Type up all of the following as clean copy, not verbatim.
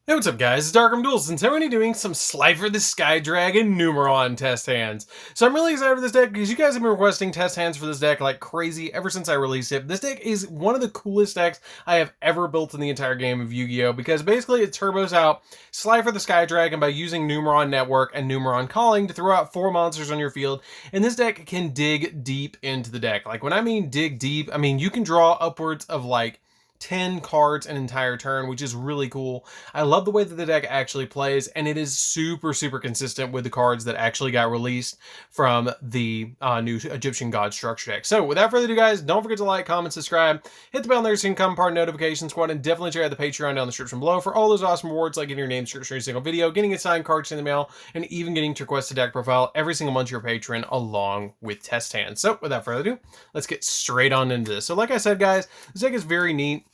Hey, what's up guys, it's Darkroom Duels, and today we're going to be doing some Slifer the Sky Dragon Numeron test hands. So I'm really excited for this deck because you guys have been requesting test hands for this deck like crazy ever since I released it. This deck is one of the coolest decks I have ever built in the entire game of Yu-Gi-Oh! Because basically it turbos out Slifer the Sky Dragon by using Numeron Network and Numeron Calling to throw out 4 monsters on your field, and this deck can dig deep into the deck. Like when I mean dig deep, I mean you can draw upwards of like 10 cards an entire turn, which is really cool. I love the way that the deck actually plays, and it is super consistent with the cards that actually got released from the new Egyptian God structure deck. So without further ado guys, don't forget to like, comment, subscribe, hit the bell there so you can become part of the notification squad, and definitely check out the Patreon down in the description below for all those awesome rewards like getting your name searched for every single video, getting a signed card in the mail, and even getting to request a deck profile every single month to your patron along with test hands. So without further ado, let's get straight on into this. So like I said guys, this deck is very neat.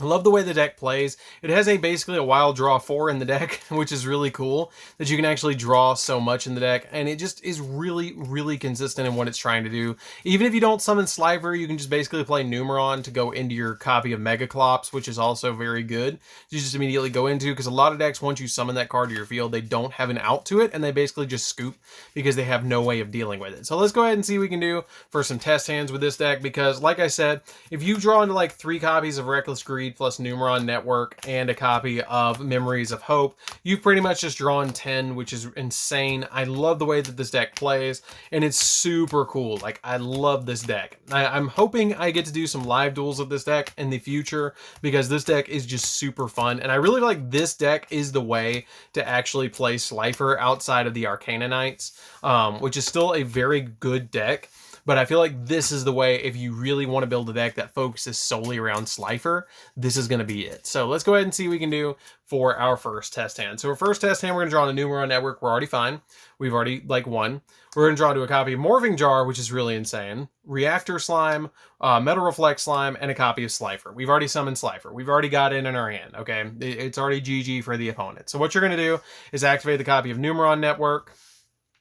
I love the way the deck plays. It has basically a wild draw 4 in the deck, which is really cool that you can actually draw so much in the deck, and it just is really consistent in what it's trying to do. Even if you don't summon Slifer, you can just basically play Numeron to go into your copy of Megaclops, which is also very good. You just immediately go into, because a lot of decks, once you summon that card to your field, they don't have an out to it, and they basically just scoop because they have no way of dealing with it. So let's go ahead and see what we can do for some test hands with this deck, because like I said, if you draw into like 3 copies of Reckless Greed plus Numeron Network and a copy of Memories of Hope, you've pretty much just drawn 10, which is insane. I love the way that this deck plays, and it's super cool. Like, I love this deck. I'm hoping I get to do some live duels of this deck in the future, because this deck is just super fun, and I really like this deck is the way to actually play Slifer outside of the Arcana Knights, which is still a very good deck. But I feel like this is the way, if you really want to build a deck that focuses solely around Slifer, this is going to be it. So let's go ahead and see what we can do for our first test hand. So our first test hand, we're going to draw on a Numeron Network. We're already fine. We've already won. We're going to draw to a copy of Morphing Jar, which is really insane. Reactor Slime, Metal Reflect Slime, and a copy of Slifer. We've already summoned Slifer. We've already got it in our hand, okay? It's already GG for the opponent. So what you're going to do is activate the copy of Numeron Network.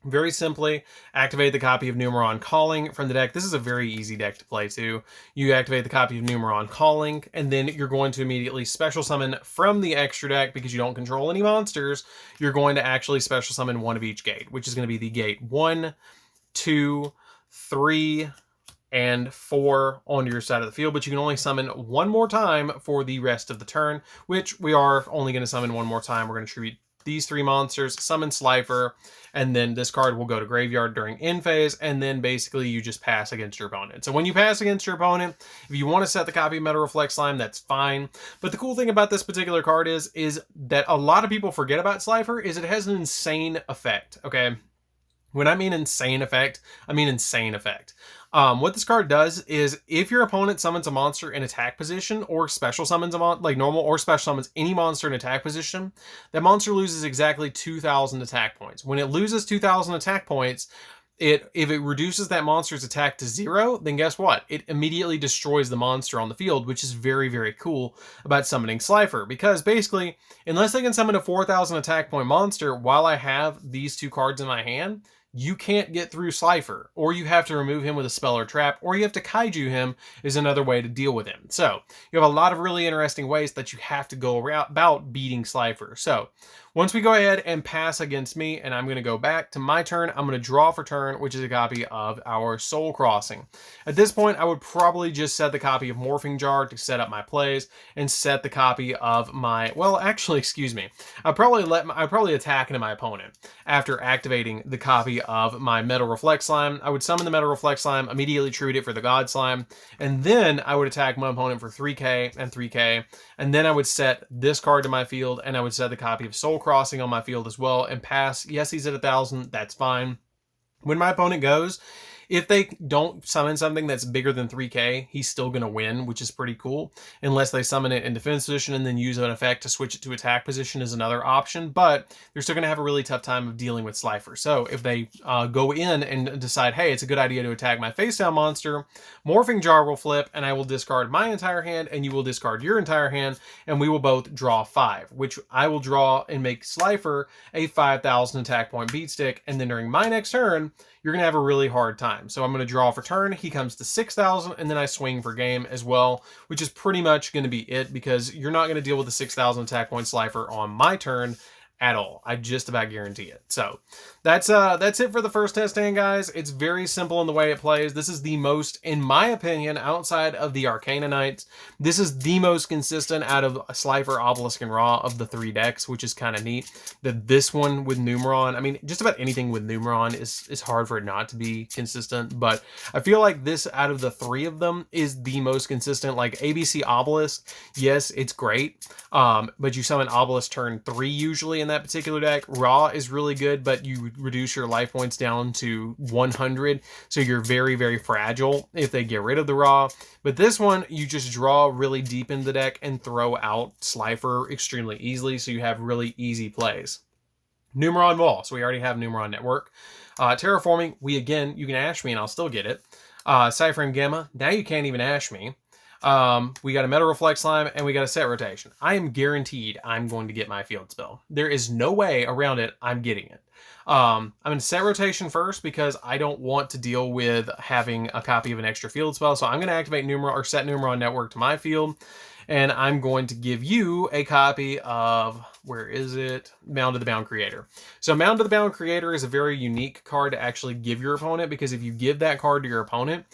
Very simply, activate the copy of Numeron Calling from the deck. This is a very easy deck to play too. You activate the copy of Numeron Calling, and then you're going to immediately special summon from the extra deck, because you don't control any monsters. You're going to actually special summon one of each gate, which is going to be the gate 1, 2, 3, and 4 on your side of the field, but you can only summon one more time for the rest of the turn, which we are only going to summon one more time. We're going to treat these 3 monsters, summon Slifer, and then this card will go to graveyard during end phase, and then basically you just pass against your opponent. So when you pass against your opponent, if you want to set the copy of Metal Reflect Slime, that's fine. But the cool thing about this particular card is that a lot of people forget about Slifer is it has an insane effect, okay? When I mean insane effect, I mean insane effect. What this card does is, if your opponent summons a monster in attack position, or special summons a like normal or special summons any monster in attack position, that monster loses exactly 2,000 attack points. When it loses 2,000 attack points, if it reduces that monster's attack to 0, then guess what? It immediately destroys the monster on the field, which is very cool about summoning Slifer, because basically, unless they can summon a 4,000 attack point monster while I have these 2 cards in my hand, you can't get through Slifer, or you have to remove him with a spell or trap, or you have to kaiju him is another way to deal with him. So you have a lot of really interesting ways that you have to go about beating Slifer. So once we go ahead and pass against me, and I'm going to go back to my turn, I'm going to draw for turn, which is a copy of our Soul Crossing. At this point, I would probably just set the copy of Morphing Jar to set up my plays, and set the copy of my, well, actually, excuse me, I'd probably attack into my opponent after activating the copy of my Metal Reflect Slime. I would summon the Metal Reflect Slime, immediately treat it for the God Slime, and then I would attack my opponent for 3k and 3k, and then I would set this card to my field, and I would set the copy of Soul Crossing on my field as well, and pass. Yes, he's at 1,000, that's fine. When my opponent goes, if they don't summon something that's bigger than 3k, he's still going to win, which is pretty cool. Unless they summon it in defense position and then use an effect to switch it to attack position is another option, but they're still going to have a really tough time of dealing with Slifer. So if they go in and decide, hey, it's a good idea to attack my face down monster, Morphing Jar will flip, and I will discard my entire hand, and you will discard your entire hand, and we will both draw 5, which I will draw and make Slifer a 5,000 attack point beat stick, and then during my next turn, you're going to have a really hard time. So I'm going to draw for turn. He comes to 6,000, and then I swing for game as well, which is pretty much going to be it, because you're not going to deal with the 6,000 attack point Slifer on my turn at all. I just about guarantee it. So that's it for the first test hand, guys. It's very simple in the way it plays. This is the most, in my opinion, outside of the Arcana Knights, this is the most consistent out of Slifer, Obelisk, and Ra of the 3 decks, which is kind of neat. That this one with Numeron, I mean, just about anything with Numeron is hard for it not to be consistent, but I feel like this, out of the 3 of them, is the most consistent. Like ABC Obelisk, yes, it's great, but you summon Obelisk turn 3 usually in that particular deck. Ra is really good, but you reduce your life points down to 100, so you're very, very fragile if they get rid of the Ra. But this one, you just draw really deep in the deck and throw out Slifer extremely easily, so you have really easy plays. Numeron Wall, so we already have Numeron Network. Terraforming, you can Ash me and I'll still get it. Cyframe Gamma, now you can't even Ash me. We got a Metal Reflect Slime, and we got a Set Rotation. I am guaranteed I'm going to get my field spell. There is no way around it. I'm getting it. I'm going to Set Rotation first because I don't want to deal with having a copy of an extra field spell. So I'm going to activate Numeron, or set Numeron Network to my field, and I'm going to give you a copy of, where is it? Mound of the Bound Creator. So Mound of the Bound Creator is a very unique card to actually give your opponent, because if you give that card to your opponent,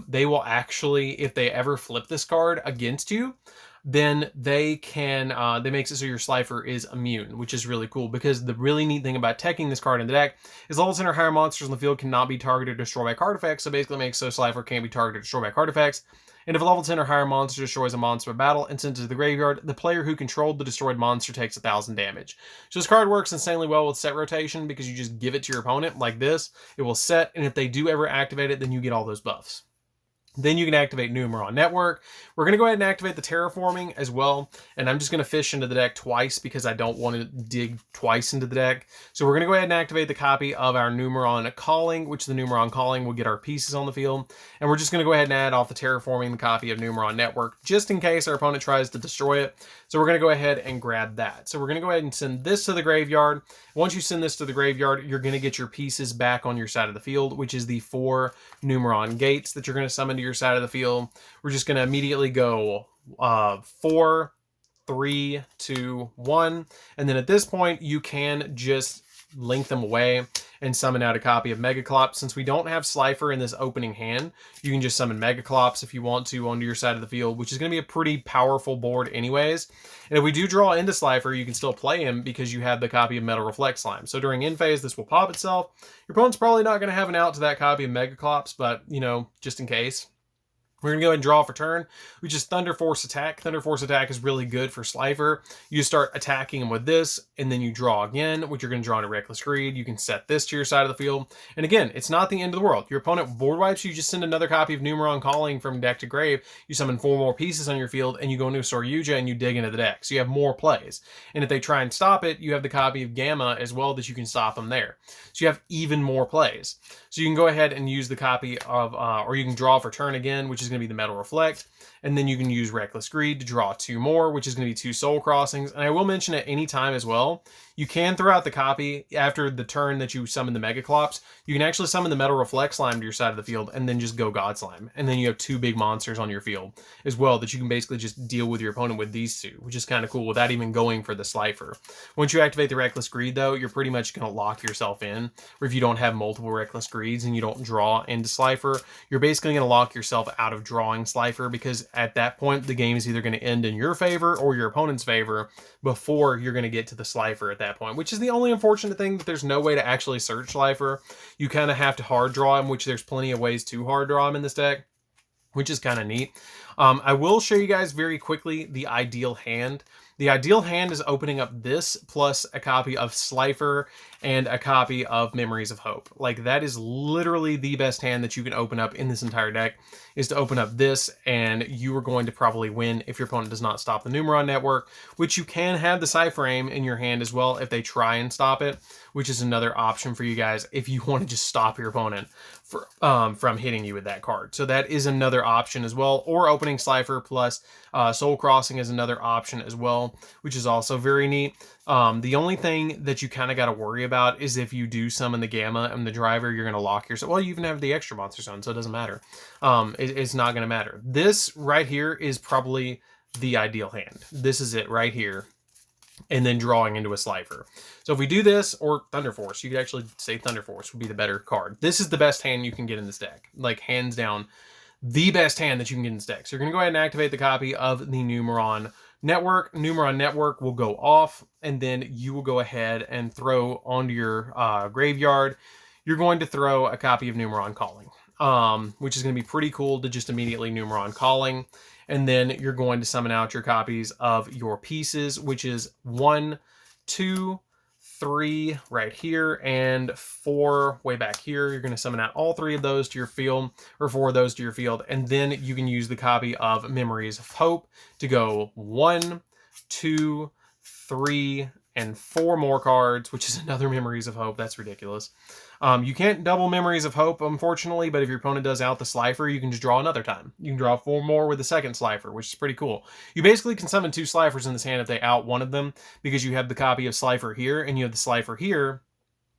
they will actually, if they ever flip this card against you, then they can, they makes it so your Slifer is immune, which is really cool, because the really neat thing about teching this card in the deck is level 10 or higher monsters in the field cannot be targeted or destroyed by card effects, so basically it makes so Slifer can't be targeted or destroyed by card effects. And if a level 10 or higher monster destroys a monster in battle and sends it to the graveyard, the player who controlled the destroyed monster takes 1,000 damage. So this card works insanely well with Set Rotation, because you just give it to your opponent like this, it will set, and if they do ever activate it, then you get all those buffs. Then you can activate Numeron Network. We're going to go ahead and activate the Terraforming as well. And I'm just going to fish into the deck twice because I don't want to dig twice into the deck. So we're going to go ahead and activate the copy of our Numeron Calling, which the Numeron Calling will get our pieces on the field. And we're just going to go ahead and add off the Terraforming the copy of Numeron Network, just in case our opponent tries to destroy it. So we're going to go ahead and grab that. So we're going to go ahead and send this to the graveyard. Once you send this to the graveyard, you're going to get your pieces back on your side of the field, which is the 4 Numeron Gates that you're going to summon to your side of the field. We're just going to immediately go 4, 3, 2, 1. And then at this point, you can just link them away and summon out a copy of Megaclops. Since we don't have Slifer in this opening hand, you can just summon Megaclops if you want to onto your side of the field, which is going to be a pretty powerful board anyways. And if we do draw into Slifer, you can still play him because you have the copy of Metal Reflect Slime. So during end phase, this will pop itself. Your opponent's probably not going to have an out to that copy of Megaclops, but, you know, just in case. We're going to go ahead and draw for turn, which is Thunder Force Attack. Thunder Force Attack is really good for Slifer. You start attacking him with this, and then you draw again, which you're going to draw into Reckless Greed. You can set this to your side of the field. And again, it's not the end of the world. Your opponent board wipes, you just send another copy of Numeron Calling from deck to grave. You summon 4 more pieces on your field, and you go into Soryuja and you dig into the deck. So you have more plays. And if they try and stop it, you have the copy of Gamma as well that you can stop them there. So you have even more plays. So you can go ahead and use the copy of, or you can draw for turn again, which is going to be the Metal Reflect. And then you can use Reckless Greed to draw 2 more, which is going to be 2 Soul Crossings. And I will mention at any time as well, you can throw out the copy after the turn that you summon the Megaclops. You can actually summon the Metal Reflect Slime to your side of the field and then just go God Slime. And then you have 2 big monsters on your field as well that you can basically just deal with your opponent with these 2, which is kind of cool without even going for the Slifer. Once you activate the Reckless Greed, though, you're pretty much going to lock yourself in. Or if you don't have multiple Reckless Greeds and you don't draw into Slifer, you're basically going to lock yourself out of drawing Slifer, because at that point, the game is either going to end in your favor or your opponent's favor before you're going to get to the Slifer at that point, which is the only unfortunate thing, that there's no way to actually search Slifer. You kind of have to hard draw him, which there's plenty of ways to hard draw him in this deck, which is kind of neat. I will show you guys very quickly the ideal hand. The ideal hand is opening up this plus a copy of Slifer and a copy of Memories of Hope. Like, that is literally the best hand that you can open up in this entire deck, is to open up this, and you are going to probably win if your opponent does not stop the Numeron Network, which you can have the Cyframe in your hand as well if they try and stop it, which is another option for you guys if you want to just stop your opponent from hitting you with that card. So that is another option as well, or opening summoning Slifer plus Soul Crossing is another option as well, which is also very neat. The only thing that you kind of got to worry about is if you do summon the Gamma and the Driver, you're going to lock yourself. Well, you even have the extra Monster Zone, so it doesn't matter. It's not going to matter. This right here is probably the ideal hand. This is it right here. And then drawing into a Slifer. So if we do this, or Thunder Force, you could actually say Thunder Force would be the better card. This is the best hand you can get in this deck. Like, hands down, the best hand that you can get in this deck. So you're going to go ahead and activate the copy of the Numeron Network. Numeron Network will go off, and then you will go ahead and throw onto your graveyard. You're going to throw a copy of Numeron Calling, which is going to be pretty cool to just immediately Numeron Calling. And then you're going to summon out your copies of your pieces, which is 1, 2, 3 right here, and 4 way back here. You're going to summon out all 3 of those to your field, or 4 of those to your field. And then you can use the copy of Memories of Hope to go 1, 2, 3, and 4 more cards, which is another Memories of Hope. That's ridiculous. You can't double Memories of Hope, unfortunately, but if your opponent does out the Slifer, you can just draw another time. You can draw 4 more with the second Slifer, which is pretty cool. You basically can summon 2 Slifers in this hand if they out one of them, because you have the copy of Slifer here, and you have the Slifer here,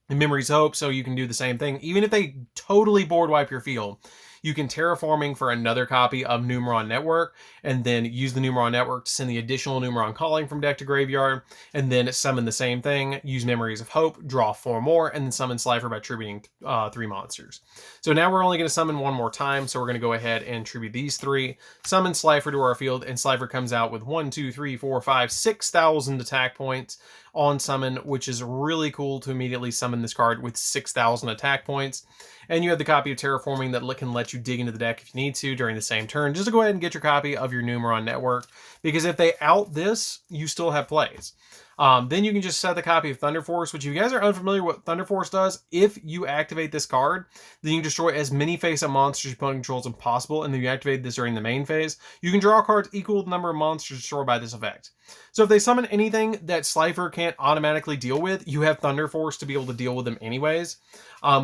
and Memories of Hope, so you can do the same thing. Even if they totally board wipe your field, you can Terraforming for another copy of Numeron Network, and then use the Numeron Network to send the additional Numeron Calling from deck to graveyard, and then summon the same thing, use Memories of Hope, draw 4 more, and then summon Slifer by tributing 3 monsters. So now we're only going to summon 1 more time, so we're going to go ahead and tribute these 3, summon Slifer to our field, and Slifer comes out with 1, 2, 3, 4, 5, 6,000 attack points on summon, which is really cool to immediately summon this card with 6,000 attack points. And you have the copy of Terraforming that can let you dig into the deck if you need to during the same turn. Just to go ahead and get your copy of your Numeron Network, because if they out this, you still have plays. Then you can just set the copy of Thunder Force, which if you guys are unfamiliar with what Thunder Force does, if you activate this card, then you can destroy as many face-up monsters your opponent controls as possible, and then you activate this during the main phase. You can draw cards equal to the number of monsters destroyed by this effect. So if they summon anything that Slifer can't automatically deal with, you have Thunder Force to be able to deal with them anyways,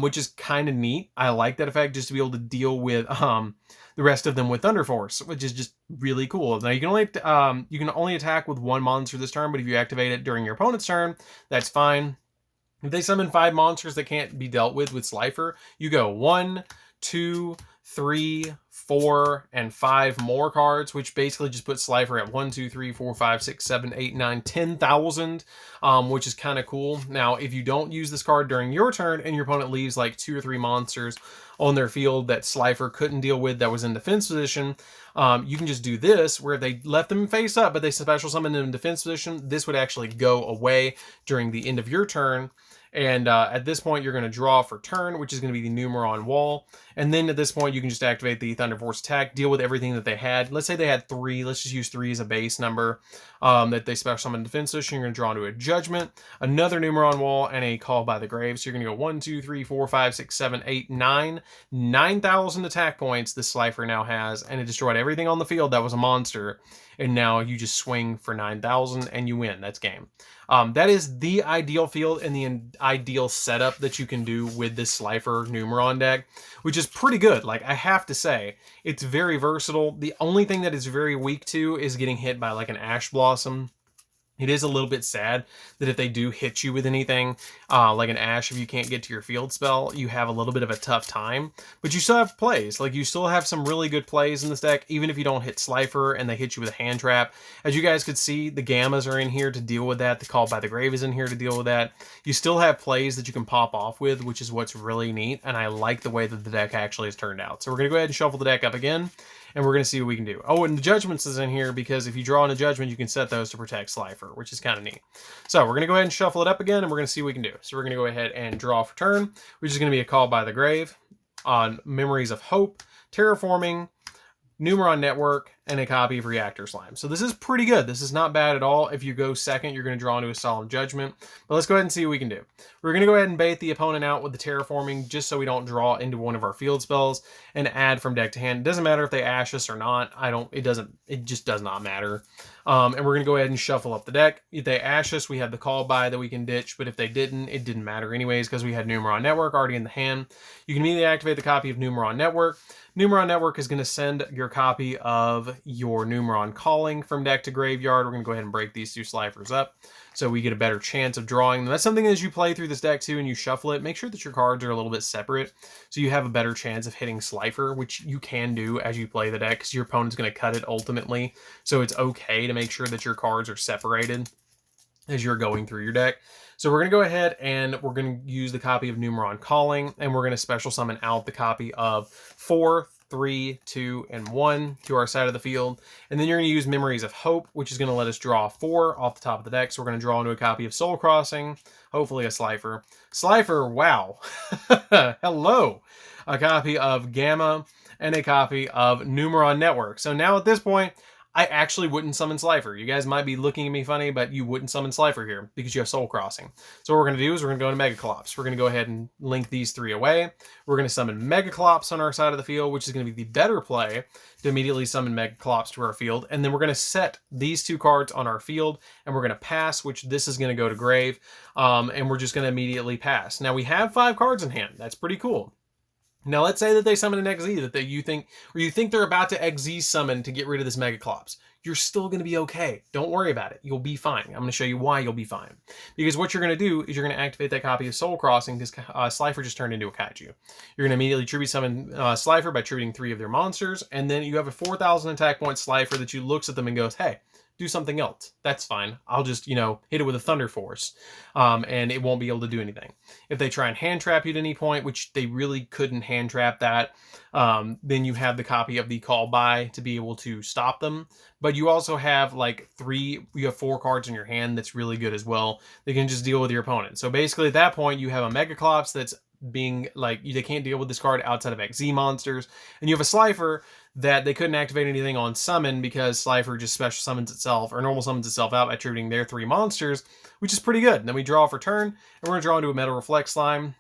which is kind of neat. I like that effect, just to be able to deal with the rest of them with Thunder Force, which is just really cool. Now you can only attack with 1 monster this turn, but if you activate it during your opponent's turn, that's fine. If they summon 5 monsters that can't be dealt with Slifer, you go 1, 2, 3, 4, and 5 more cards, which basically just puts Slifer at 1, 2, 3, 4, 5, 6, 7, 8, 9, 10,000, which is kind of cool. Now, if you don't use this card during your turn and your opponent leaves like 2 or 3 monsters on their field that Slifer couldn't deal with that was in defense position, you can just do this, where if they left them face up, but they special summoned them in defense position, this would actually go away during the end of your turn. And at this point, you're going to draw for turn, which is going to be the Numeron Wall. And then at this point, you can just activate the Thunder Force attack, deal with everything that they had. Let's say they had 3. Let's just use 3 as a base number that they special summon in defense position. You're going to draw into a Judgment, another Numeron Wall, and a Call by the Grave. So you're going to go 1, 2, 3, 4, 5, 6, 7, 8, 9. 9,000 attack points this Slifer now has, and it destroyed everything on the field that was a monster. And now you just swing for 9,000 and you win. That's game. That is the ideal field and the ideal setup that you can do with this Slifer Numeron deck, which is pretty good. Like, I have to say, it's very versatile. The only thing that is very weak to is getting hit by like an Ash Blossom. It is a little bit sad that if they do hit you with anything, like an Ash, if you can't get to your field spell, you have a little bit of a tough time. But you still have plays. Like, you still have some really good plays in this deck, even if you don't hit Slifer and they hit you with a hand trap. As you guys could see, the Gammas are in here to deal with that. The Call by the Grave is in here to deal with that. You still have plays that you can pop off with, which is what's really neat. And I like the way that the deck actually has turned out. So we're going to go ahead and shuffle the deck up again, and we're going to see what we can do. Oh, and the Judgments is in here because if you draw in a Judgment, you can set those to protect Slifer, which is kind of neat. So we're going to go ahead and shuffle it up again, and we're going to see what we can do. So we're going to go ahead and draw for turn, which is going to be a Call by the Grave on Memories of Hope, Terraforming, Numeron Network, and a copy of Reactor Slime. So this is pretty good. This is not bad at all. If you go second, you're going to draw into a Solemn Judgment. But let's go ahead and see what we can do. We're going to go ahead and bait the opponent out with the Terraforming just so we don't draw into one of our field spells and add from deck to hand. It doesn't matter if they Ash us or not. It just does not matter. And we're going to go ahead and shuffle up the deck. If they Ash us, we have the Call by that we can ditch, but if they didn't, it didn't matter anyways because we had Numeron Network already in the hand. You can immediately activate the copy of Numeron Network. Numeron Network is going to send your copy of your Numeron Calling from deck to graveyard. We're going to go ahead and break these two Slifer's up so we get a better chance of drawing them. That's something as you play through this deck too and you shuffle it, make sure that your cards are a little bit separate so you have a better chance of hitting Slifer, which you can do as you play the deck because your opponent's going to cut it ultimately. So it's okay to make sure that your cards are separated as you're going through your deck. So we're going to go ahead and we're going to use the copy of Numeron Calling, and we're going to special summon out the copy of 4, 3, 2, and 1 to our side of the field. And then you're going to use Memories of Hope, which is going to let us draw 4 off the top of the deck. So we're going to draw into a copy of Soul Crossing, hopefully a Slifer. Slifer, wow. Hello. A copy of Gamma and a copy of Numeron Network. So now at this point, I actually wouldn't summon Slifer. You guys might be looking at me funny, but you wouldn't summon Slifer here because you have Soul Crossing. So what we're going to do is we're going to go into Megaclops. We're going to go ahead and link these 3 away. We're going to summon Megaclops on our side of the field, which is going to be the better play to immediately summon Megaclops to our field. And then we're going to set these 2 cards on our field, and we're going to pass, which this is going to go to grave. And we're just going to immediately pass. Now we have 5 cards in hand. That's pretty cool. Now let's say that they summon an XZ that you think they're about to XZ summon to get rid of this Megaclops. You're still going to be okay. Don't worry about it. You'll be fine. I'm going to show you why you'll be fine. Because what you're going to do is you're going to activate that copy of Soul Crossing because Slifer just turned into a Kaiju. You're going to immediately tribute summon Slifer by tributing 3 of their monsters, and then you have a 4,000 attack point Slifer that you looks at them and goes, hey, do something else. That's fine. I'll just, hit it with a Thunder Force, and it won't be able to do anything. If they try and hand trap you at any point, which they really couldn't hand trap that, then you have the copy of the Call By to be able to stop them. But you also have you have 4 cards in your hand that's really good as well. They can just deal with your opponent. So basically at that point, you have a Megaclops that's being they can't deal with this card outside of XZ monsters, and you have a Slifer that they couldn't activate anything on summon because Slifer just special summons itself or normal summons itself out by attributing their 3 monsters, which is pretty good. And then we draw for turn, and we're going to draw into a Metal Reflect Slime.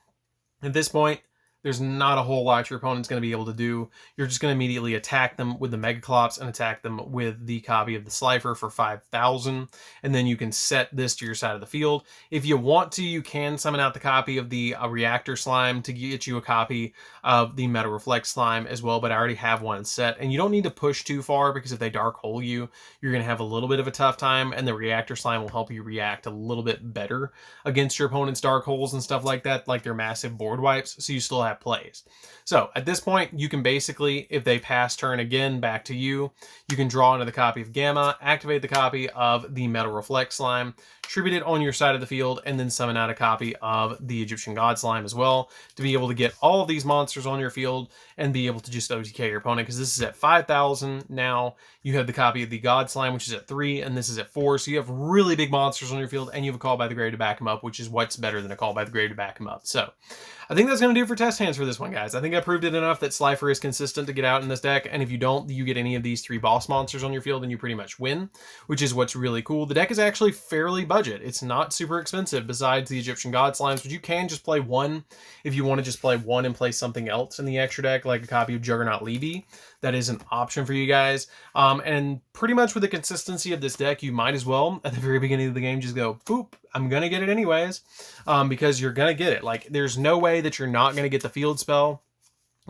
At this point, there's not a whole lot your opponent's going to be able to do. You're just going to immediately attack them with the Megaclops and attack them with the copy of the Slifer for 5,000. And then you can set this to your side of the field. If you want to, you can summon out the copy of the Reactor Slime to get you a copy of the Metal Reflect Slime as well. But I already have one set. And you don't need to push too far because if they Dark Hole you, you're going to have a little bit of a tough time. And the Reactor Slime will help you react a little bit better against your opponent's Dark Holes and stuff like that, like their massive board wipes. So you still have plays. So at this point, you can basically, if they pass turn again back to you, you can draw into the copy of Gamma, activate the copy of the Metal Reflect Slime, tribute it on your side of the field, and then summon out a copy of the Egyptian God Slime as well to be able to get all of these monsters on your field and be able to just OTK your opponent, because this is at 5,000 now. You have the copy of the God Slime, which is at 3, and this is at 4. So you have really big monsters on your field, and you have a Call by the Grave to back them up, which is what's better than a Call by the Grave to back them up. So I think that's going to do it for test hands for this one, guys. I think I proved it enough that Slifer is consistent to get out in this deck, and if you don't, you get any of these 3 boss monsters on your field, and you pretty much win, which is what's really cool. The deck is actually fairly budget. It's not super expensive besides the Egyptian God Slimes, but you can just play 1 if you want to just play 1 and play something else in the extra deck, like a copy of Juggernaut Levy. That is an option for you guys. And pretty much with the consistency of this deck, you might as well, at the very beginning of the game, just go, boop, I'm going to get it anyways, because you're going to get it. Like, there's no way that you're not going to get the field spell.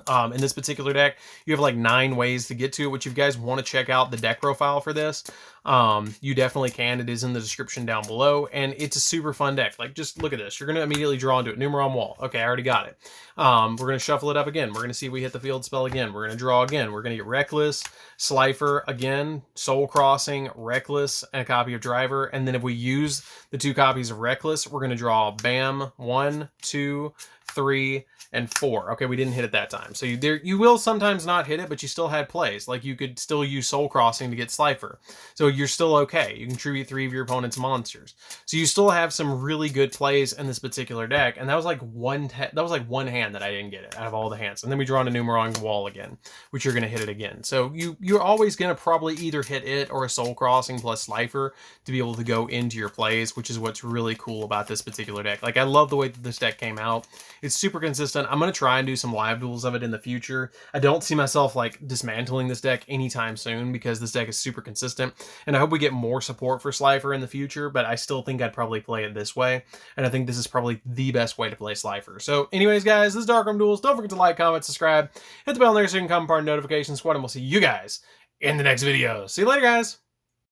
In this particular deck, you have like 9 ways to get to it, which if you guys want to check out the deck profile for this, you definitely can. It is in the description down below, and it's a super fun deck. Like, just look at this. You're going to immediately draw into it. Numeron Wall. Okay, I already got it. We're going to shuffle it up again. We're going to see if we hit the field spell again. We're going to draw again. We're going to get Reckless, Slifer again, Soul Crossing, Reckless, and a copy of Driver. And then if we use the 2 copies of Reckless, we're going to draw Bam, 1, 2, 3, and 4. Okay, we didn't hit it that time. So you will sometimes not hit it, but you still had plays. Like, you could still use Soul Crossing to get Slifer. So you're still okay. You can tribute 3 of your opponent's monsters. So you still have some really good plays in this particular deck. And that was like one hand that I didn't get it out of all the hands. And then we draw on a Numeron Wall again, which you're going to hit it again. So you're always going to probably either hit it or a Soul Crossing plus Slifer to be able to go into your plays, which is what's really cool about this particular deck. Like, I love the way that this deck came out. It's super consistent. I'm going to try and do some live duels of it in the future. I don't see myself like dismantling this deck anytime soon because this deck is super consistent, and I hope we get more support for Slifer in the future, but I still think I'd probably play it this way, and I think this is probably the best way to play Slifer. So anyways, guys, this is Darkroom Duels. Don't forget to like, comment, subscribe, hit the bell there so you can comment part notifications, and we'll see you guys in the next video. See you later, guys.